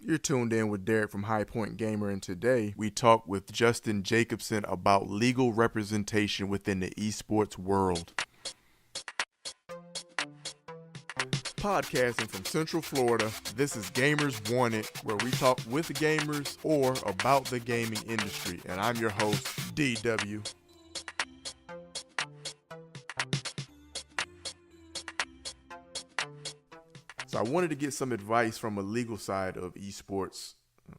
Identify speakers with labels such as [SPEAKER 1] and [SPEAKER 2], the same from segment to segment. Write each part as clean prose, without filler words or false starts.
[SPEAKER 1] You're tuned in with Derek from High Point Gamer, and today we talk with Justin Jacobson about legal representation within the esports world. Podcasting from Central Florida, this is Gamers Wanted, where we talk with gamers or about the gaming industry, and I'm your host, DW. So I wanted to get some advice from a legal side of esports,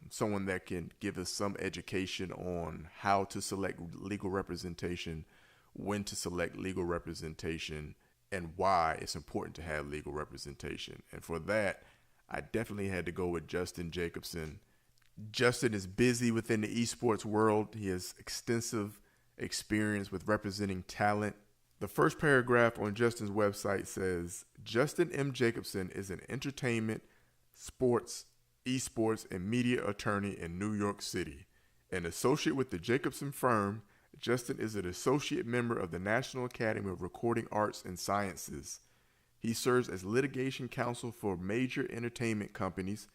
[SPEAKER 1] someone that can give us some education on how to select legal representation, when to select legal representation, and why it's important to have legal representation. And for that, I definitely had to go with Justin Jacobson. Justin is busy within the esports world. He has extensive experience with representing talent. The first paragraph on Justin's website says, Justin M. Jacobson is an entertainment, sports, esports, and media attorney in New York City. An associate with the Jacobson firm, Justin is an associate member of the National Academy of Recording Arts and Sciences. He serves as litigation counsel for major entertainment companies,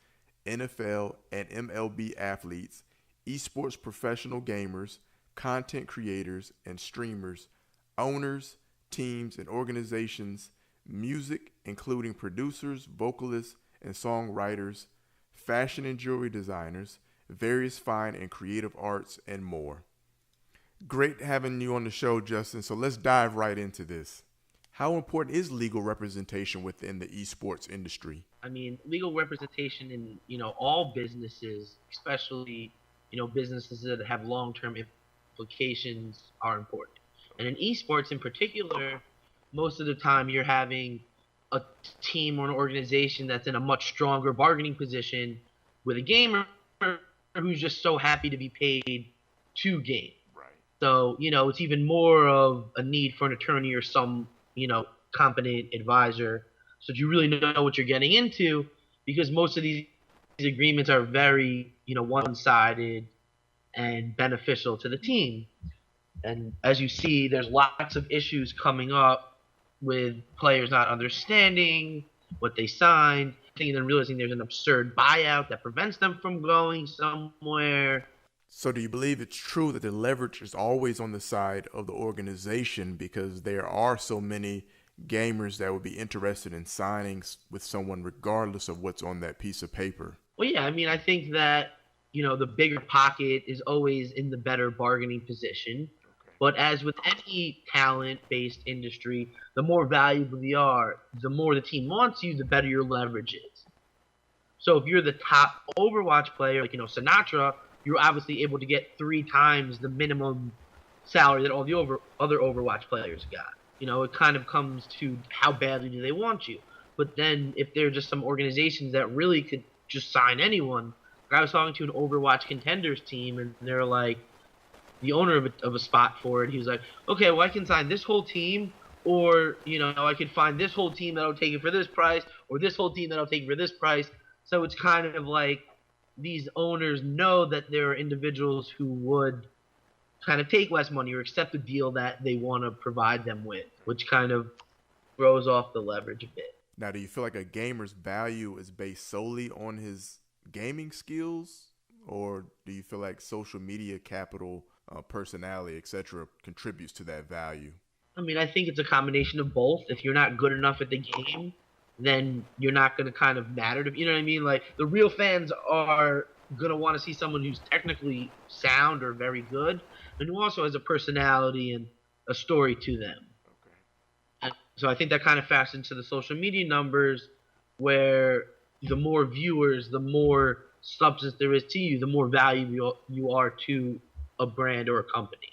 [SPEAKER 1] NFL and MLB athletes, esports professional gamers, content creators and streamers, owners, teams, and organizations, music, including producers, vocalists, and songwriters, fashion and jewelry designers, various fine and creative arts, and more. Great having you on the show, Justin. So let's dive right into this. How important is legal representation within the esports industry?
[SPEAKER 2] I mean, legal representation in, all businesses, especially, businesses that have long-term implications are important. And in esports in particular, most of the time you're having a team or an organization that's in a much stronger bargaining position with a gamer who's just so happy to be paid to game.
[SPEAKER 1] Right.
[SPEAKER 2] So, it's even more of a need for an attorney or some, competent advisor so that you really know what you're getting into, because most of these agreements are very, one-sided and beneficial to the team. And as you see, there's lots of issues coming up with players not understanding what they signed, and then realizing there's an absurd buyout that prevents them from going somewhere.
[SPEAKER 1] So do you believe it's true that the leverage is always on the side of the organization because there are so many gamers that would be interested in signing with someone regardless of what's on that piece of paper?
[SPEAKER 2] Well, yeah, I mean, I think that, the bigger pocket is always in the better bargaining position. But as with any talent-based industry, the more valuable you are, the more the team wants you, the better your leverage is. So if you're the top Overwatch player, like, Sinatra, you're obviously able to get 3 times the minimum salary that all the other Overwatch players got. It kind of comes to how badly do they want you. But then if there are just some organizations that really could just sign anyone, like I was talking to an Overwatch Contenders team, and they're like, the owner of a spot for it, he was like, okay, well, I can sign this whole team, or, I could find this whole team that'll take it for this price, or this whole team that'll take it for this price. So it's kind of like these owners know that there are individuals who would kind of take less money or accept a deal that they want to provide them with, which kind of throws off the leverage a bit.
[SPEAKER 1] Now, do you feel like a gamer's value is based solely on his gaming skills, or do you feel like social media capital, personality, etc., contributes to that value?
[SPEAKER 2] I mean, I think it's a combination of both. If you're not good enough at the game, then you're not going to kind of matter to, you know what I mean? Like, the real fans are going to want to see someone who's technically sound or very good, and who also has a personality and a story to them.
[SPEAKER 1] Okay.
[SPEAKER 2] And so I think that kind of factors into the social media numbers, where the more viewers, the more substance there is to you, the more valuable you are to a brand or a company.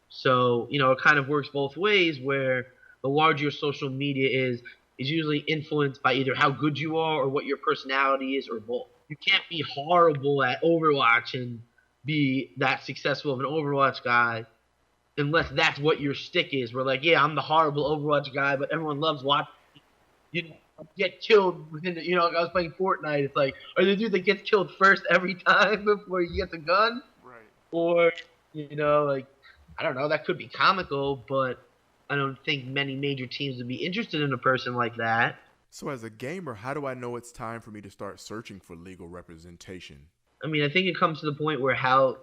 [SPEAKER 2] So, it kind of works both ways, where the larger your social media is usually influenced by either how good you are or what your personality is, or both. You can't be horrible at Overwatch and be that successful of an Overwatch guy unless that's what your stick is. We're like, yeah, I'm the horrible Overwatch guy, but everyone loves watching you get killed within the, like I was playing Fortnite. It's like, are the dude that gets killed first every time before you get the gun?
[SPEAKER 1] Right.
[SPEAKER 2] Or, like, I don't know, that could be comical, but I don't think many major teams would be interested in a person like that.
[SPEAKER 1] So as a gamer, how do I know it's time for me to start searching for legal representation?
[SPEAKER 2] I mean, I think it comes to the point where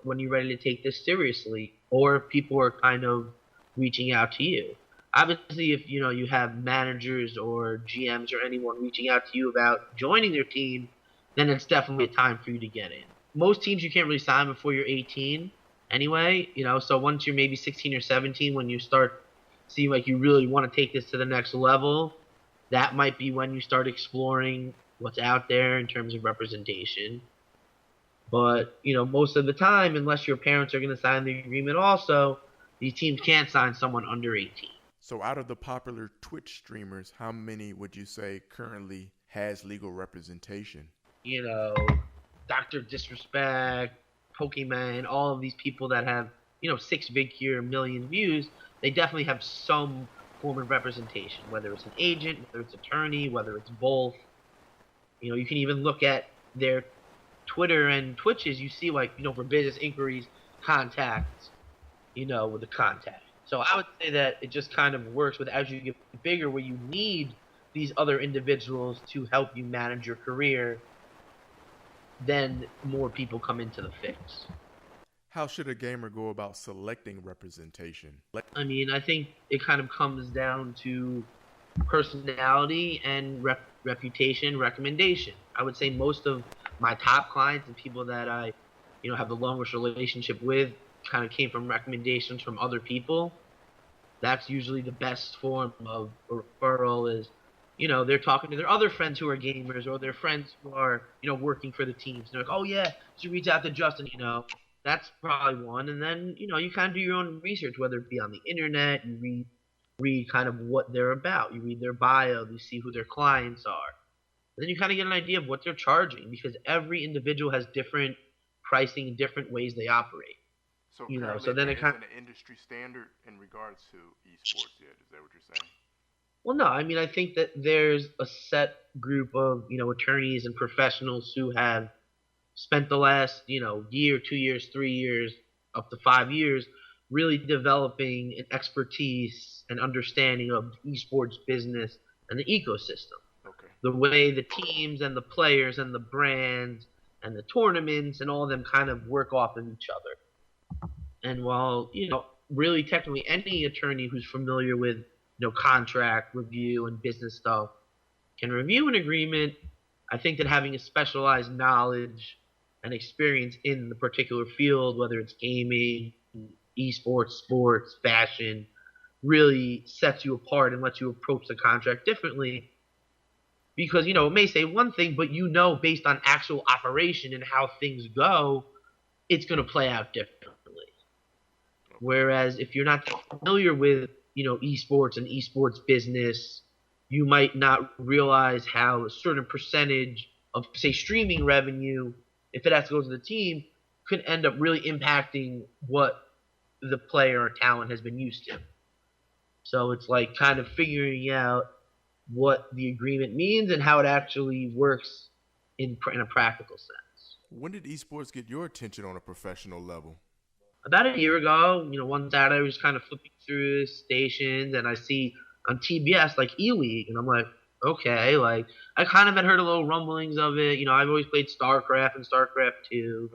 [SPEAKER 2] when you're ready to take this seriously, or if people are kind of reaching out to you. Obviously, if you have managers or GMs or anyone reaching out to you about joining their team, then it's definitely a time for you to get in. Most teams you can't really sign before you're 18 anyway, so once you're maybe 16 or 17, when you start seeing like you really want to take this to the next level, that might be when you start exploring what's out there in terms of representation. But, most of the time, unless your parents are going to sign the agreement also, these teams can't sign someone under 18.
[SPEAKER 1] So out of the popular Twitch streamers, how many would you say currently has legal representation?
[SPEAKER 2] Dr. Disrespect, Pokemon, all of these people that have, 6 figure million views, they definitely have some form of representation, whether it's an agent, whether it's attorney, whether it's both. You can even look at their Twitter and Twitches, you see like, for business inquiries, contacts, with the contact. So I would say that it just kind of works with as you get bigger where you need these other individuals to help you manage your career, then more people come into the fix.
[SPEAKER 1] How should a gamer go about selecting representation?
[SPEAKER 2] I mean, I think it kind of comes down to personality and reputation, recommendation. I would say most of my top clients and people that I, have the longest relationship with kind of came from recommendations from other people. That's usually the best form of a referral is, they're talking to their other friends who are gamers or their friends who are, working for the teams. They're like, oh yeah, you should reach out to Justin, That's probably one. And then, you kind of do your own research, whether it be on the internet, you read kind of what they're about. You read their bio, you see who their clients are. And then you kind of get an idea of what they're charging because every individual has different pricing and different ways they operate.
[SPEAKER 1] So so then it kind of an industry standard in regards to esports yet? Is that what you're saying?
[SPEAKER 2] Well, no. I mean, I think that there's a set group of attorneys and professionals who have spent the last year, 2 years, 3 years, up to 5 years, really developing an expertise and understanding of esports business and the ecosystem.
[SPEAKER 1] Okay.
[SPEAKER 2] The way the teams and the players and the brands and the tournaments and all of them kind of work off of each other. And while, really technically any attorney who's familiar with, contract review and business stuff can review an agreement, I think that having a specialized knowledge and experience in the particular field, whether it's gaming, esports, sports, fashion, really sets you apart and lets you approach the contract differently. Because, it may say one thing, but based on actual operation and how things go, it's going to play out differently. Whereas if you're not familiar with, esports and esports business, you might not realize how a certain percentage of, say, streaming revenue, if it has to go to the team, could end up really impacting what the player or talent has been used to. So it's like kind of figuring out what the agreement means and how it actually works in a practical sense.
[SPEAKER 1] When did esports get your attention on a professional level?
[SPEAKER 2] About a year ago, one Saturday I was kind of flipping through stations and I see on TBS like E-League and I'm like, okay, like I kind of had heard a little rumblings of it. I've always played StarCraft and StarCraft 2.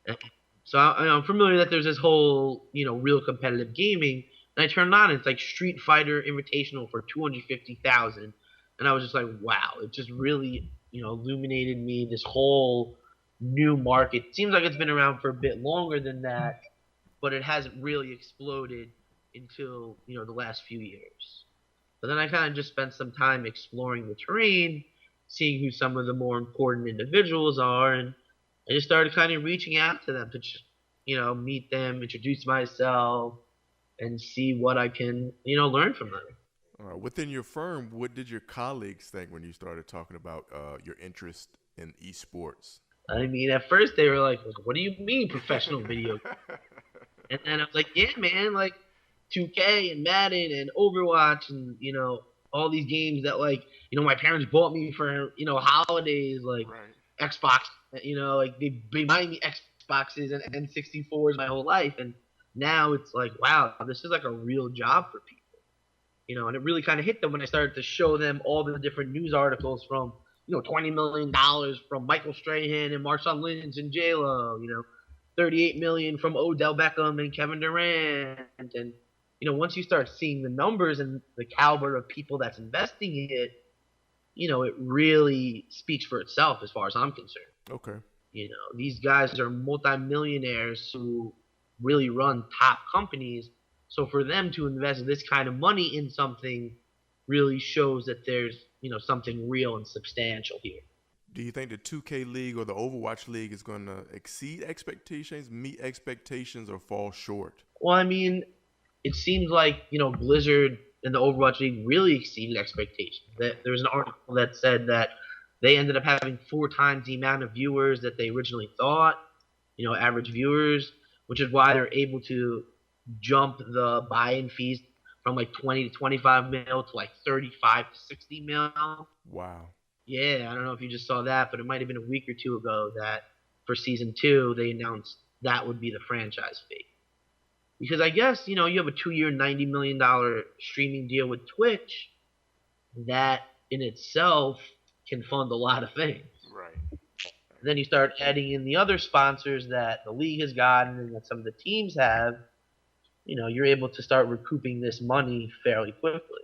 [SPEAKER 1] Okay.
[SPEAKER 2] So I'm familiar that there's this whole, real competitive gaming. And I turned on and it's like Street Fighter Invitational for 250,000. And I was just like, wow, it just really, illuminated me this whole new market. It seems like it's been around for a bit longer than that, but it hasn't really exploded until, the last few years. But then I kind of just spent some time exploring the terrain, seeing who some of the more important individuals are, and I just started kind of reaching out to them to just, meet them, introduce myself, and see what I can, learn from them.
[SPEAKER 1] Within your firm, what did your colleagues think when you started talking about your interest in esports?
[SPEAKER 2] I mean, at first they were like, what do you mean professional video? And then I was like, yeah, man, like 2K and Madden and Overwatch and, all these games that, like, my parents bought me for, holidays, like right. Xbox, like they buy me Xboxes and N64s my whole life. And now it's like, wow, this is like a real job for people. And it really kind of hit them when I started to show them all the different news articles from, $20 million from Michael Strahan and Marshawn Lynch and J-Lo, $38 million from Odell Beckham and Kevin Durant. And, once you start seeing the numbers and the caliber of people that's investing in it, it really speaks for itself as far as I'm concerned.
[SPEAKER 1] Okay.
[SPEAKER 2] These guys are multimillionaires who really run top companies. So for them to invest this kind of money in something really shows that there's, something real and substantial here.
[SPEAKER 1] Do you think the 2K League or the Overwatch League is going to exceed expectations, meet expectations, or fall short?
[SPEAKER 2] Well, I mean, it seems like, Blizzard and the Overwatch League really exceeded expectations. There was an article that said that they ended up having 4 times the amount of viewers that they originally thought, average viewers, which is why they're able to jump the buy-in fees from like 20 to 25 mil to like 35 to 60 mil.
[SPEAKER 1] Wow.
[SPEAKER 2] Yeah, I don't know if you just saw that, but it might have been a week or two ago that for Season 2, they announced that would be the franchise fee. Because I guess, you have a 2-year, $90 million streaming deal with Twitch that in itself can fund a lot of things.
[SPEAKER 1] Right.
[SPEAKER 2] And then you start adding in the other sponsors that the league has gotten and that some of the teams have, you're able to start recouping this money fairly quickly.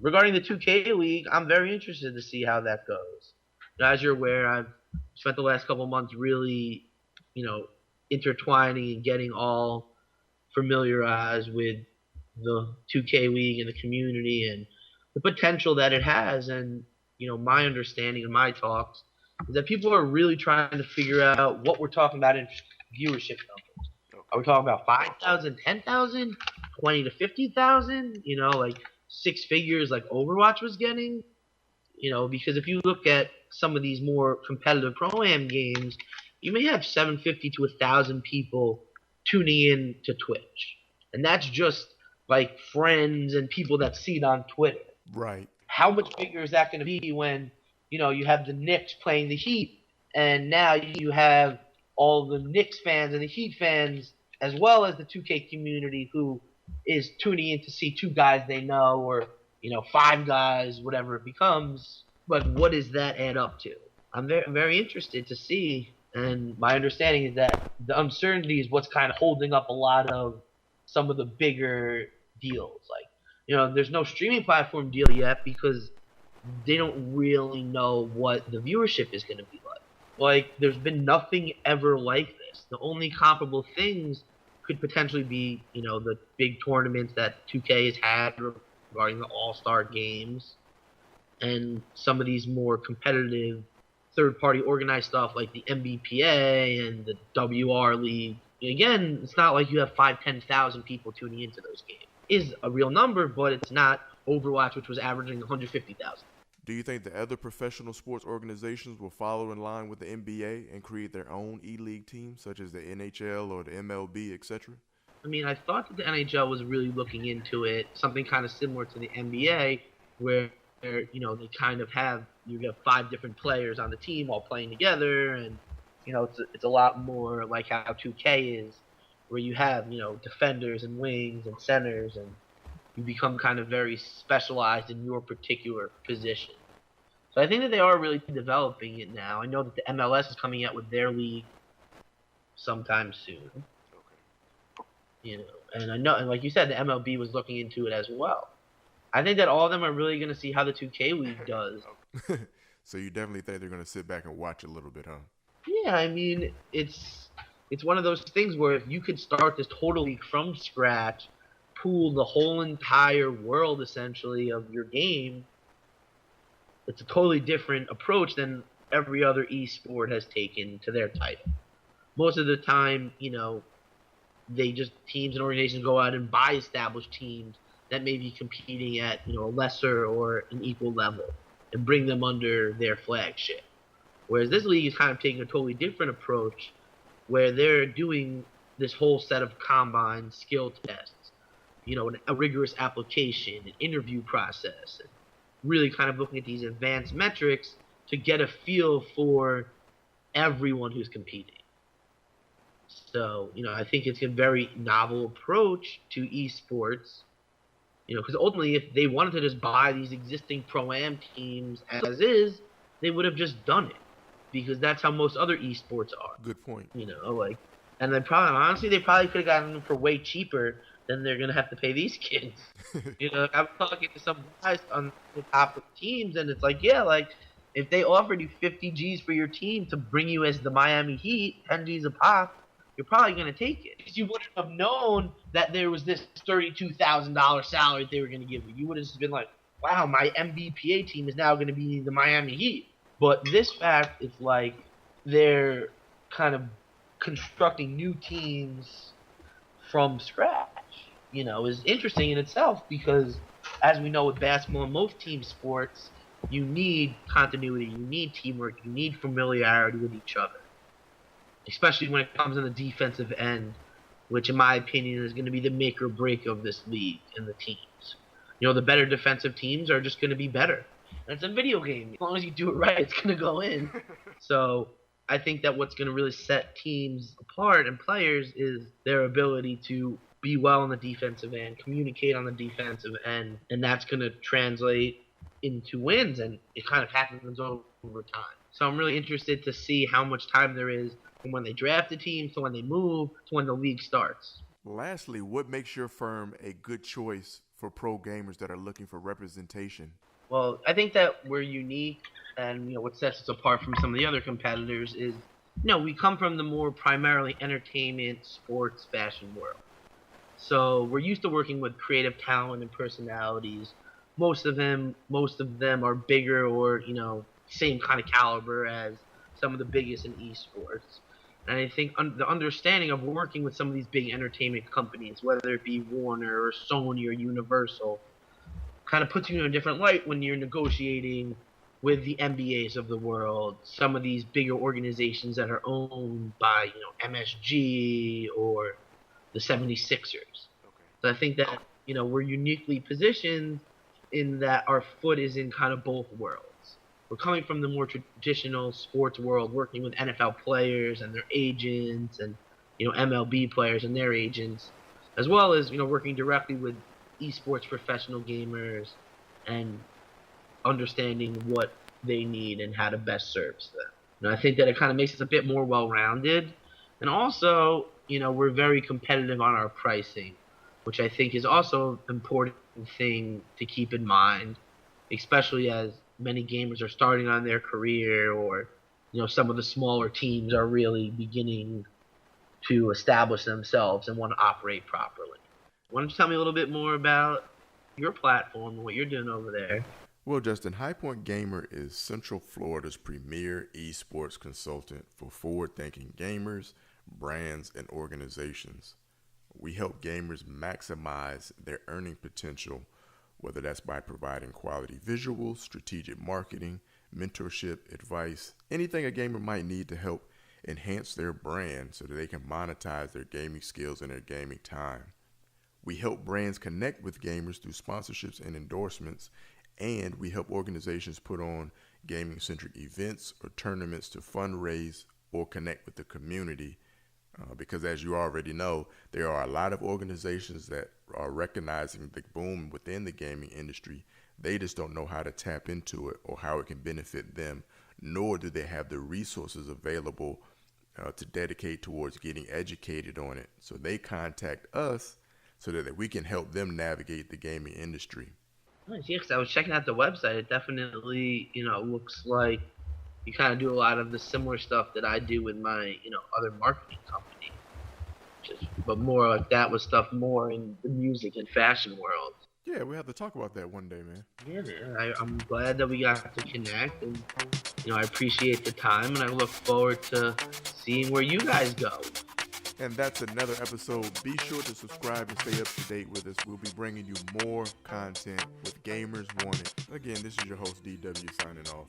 [SPEAKER 2] Regarding the 2K League, I'm very interested to see how that goes. As you're aware, I've spent the last couple months really, intertwining and getting all familiarized with the 2K League and the community and the potential that it has. And, my understanding and my talks is that people are really trying to figure out what we're talking about in viewership numbers. Are we talking about 5,000, 10,000, 20 to 50,000? Like 6 figures like Overwatch was getting? Because if you look at some of these more competitive Pro-Am games, you may have 750 to 1,000 people tuning in to Twitch. And that's just like friends and people that see it on Twitter.
[SPEAKER 1] Right.
[SPEAKER 2] How much bigger is that going to be when, you have the Knicks playing the Heat, and now you have all the Knicks fans and the Heat fans, as well as the 2K community who is tuning in to see 2 guys they know, or, 5 guys, whatever it becomes. But what does that add up to? I'm very interested to see, and my understanding is that the uncertainty is what's kind of holding up a lot of some of the bigger deals. Like, there's no streaming platform deal yet because they don't really know what the viewership is going to be like. Like, there's been nothing ever like this. The only comparable things could potentially be, the big tournaments that 2K has had regarding the All-Star games and some of these more competitive third-party organized stuff like the MBPA and the WR League. Again, it's not like you have 5,000-10,000 people tuning into those games. It is a real number, but it's not Overwatch, which was averaging 150,000.
[SPEAKER 1] Do you think the other professional sports organizations will follow in line with the NBA and create their own E-League teams, such as the NHL or the MLB, etc.?
[SPEAKER 2] I mean, I thought that the NHL was really looking into it, something kind of similar to the NBA, where, they kind of have, you have 5 different players on the team all playing together, and, it's a lot more like how 2K is, where you have, defenders and wings and centers, and you become kind of very specialized in your particular position. So I think that they are really developing it now. I know that the MLS is coming out with their league sometime soon. And I know, and like you said, the MLB was looking into it as well. I think that all of them are really going to see how the 2K League does.
[SPEAKER 1] So you definitely think they're going to sit back and watch a little bit, huh?
[SPEAKER 2] Yeah, I mean, it's one of those things where if you could start this total league from scratch, pool the whole entire world essentially of your game, it's a totally different approach than every other esport has taken to their title. Most of the time, they just, teams and organizations go out and buy established teams that may be competing at, a lesser or an equal level and bring them under their flagship. Whereas this league is kind of taking a totally different approach where they're doing this whole set of combine skill tests, a rigorous application, an interview process, and really kind of looking at these advanced metrics to get a feel for everyone who's competing. So, I think it's a very novel approach to esports, Because ultimately, if they wanted to just buy these existing pro-am teams as is, they would have just done it, because that's how most other esports are.
[SPEAKER 1] Good point.
[SPEAKER 2] And they probably could have gotten them for way cheaper than they're gonna have to pay these kids. I'm talking to some guys on the top of teams, and it's like, yeah, like if they offered you 50 G's for your team to bring you as the Miami Heat, 10 G's a pop, you're probably going to take it. Because you wouldn't have known that there was this $32,000 salary that they were going to give you. You would have just been like, wow, my MVPA team is now going to be the Miami Heat. But this fact, it's like they're kind of constructing new teams from scratch, is interesting in itself, because as we know with basketball and most team sports, you need continuity, you need teamwork, you need familiarity with each other, especially when it comes on the defensive end, which in my opinion is going to be the make or break of this league and the teams. The better defensive teams are just going to be better. And it's a video game. As long as you do it right, it's going to go in. So I think that what's going to really set teams apart and players is their ability to be well on the defensive end, communicate on the defensive end, and that's going to translate into wins, and it kind of happens over time. So I'm really interested to see how much time there is from when they draft a team to when they move to when the league starts.
[SPEAKER 1] Lastly, what makes your firm a good choice for pro gamers that are looking for representation?
[SPEAKER 2] Well, I think that we're unique, and what sets us apart from some of the other competitors is, we come from the more primarily entertainment, sports, fashion world. So we're used to working with creative talent and personalities. Most of them are bigger or same kind of caliber as some of the biggest in esports. And I think the understanding of working with some of these big entertainment companies, whether it be Warner or Sony or Universal, kind of puts you in a different light when you're negotiating with the NBAs of the world, some of these bigger organizations that are owned by MSG or the 76ers. So I think that we're uniquely positioned in that our foot is in kind of both worlds. We're coming from the more traditional sports world, working with NFL players and their agents, and MLB players and their agents, as well as working directly with esports professional gamers and understanding what they need and how to best service them. And I think that it kind of makes us a bit more well-rounded, and also we're very competitive on our pricing, which I think is also an important thing to keep in mind, especially as many gamers are starting on their career, or some of the smaller teams are really beginning to establish themselves and want to operate properly. Why don't you tell me a little bit more about your platform and what you're doing over there?
[SPEAKER 1] Well, Justin, highpointgamer is Central Florida's premier esports consultant for forward-thinking gamers, brands, and organizations. We help gamers maximize their earning potential, whether that's by providing quality visuals, strategic marketing, mentorship, advice, anything a gamer might need to help enhance their brand so that they can monetize their gaming skills and their gaming time. We help brands connect with gamers through sponsorships and endorsements, and we help organizations put on gaming-centric events or tournaments to fundraise or connect with the community. Because as you already know, there are a lot of organizations that are recognizing the boom within the gaming industry. They just don't know how to tap into it or how it can benefit them, nor do they have the resources available to dedicate towards getting educated on it. So they contact us so that we can help them navigate the gaming industry.
[SPEAKER 2] Nice. Yeah, 'cause I was checking out the website. It definitely, looks like you kind of do a lot of the similar stuff that I do with my, other marketing company. But more like that was stuff more in the music and fashion world.
[SPEAKER 1] Yeah, we have to talk about that one day, man.
[SPEAKER 2] Yeah, man. I'm glad that we got to connect, and I appreciate the time, and I look forward to seeing where you guys go.
[SPEAKER 1] And that's another episode. Be sure to subscribe and stay up to date with us. We'll be bringing you more content with Gamers Wanted. Again, this is your host, DW, signing off.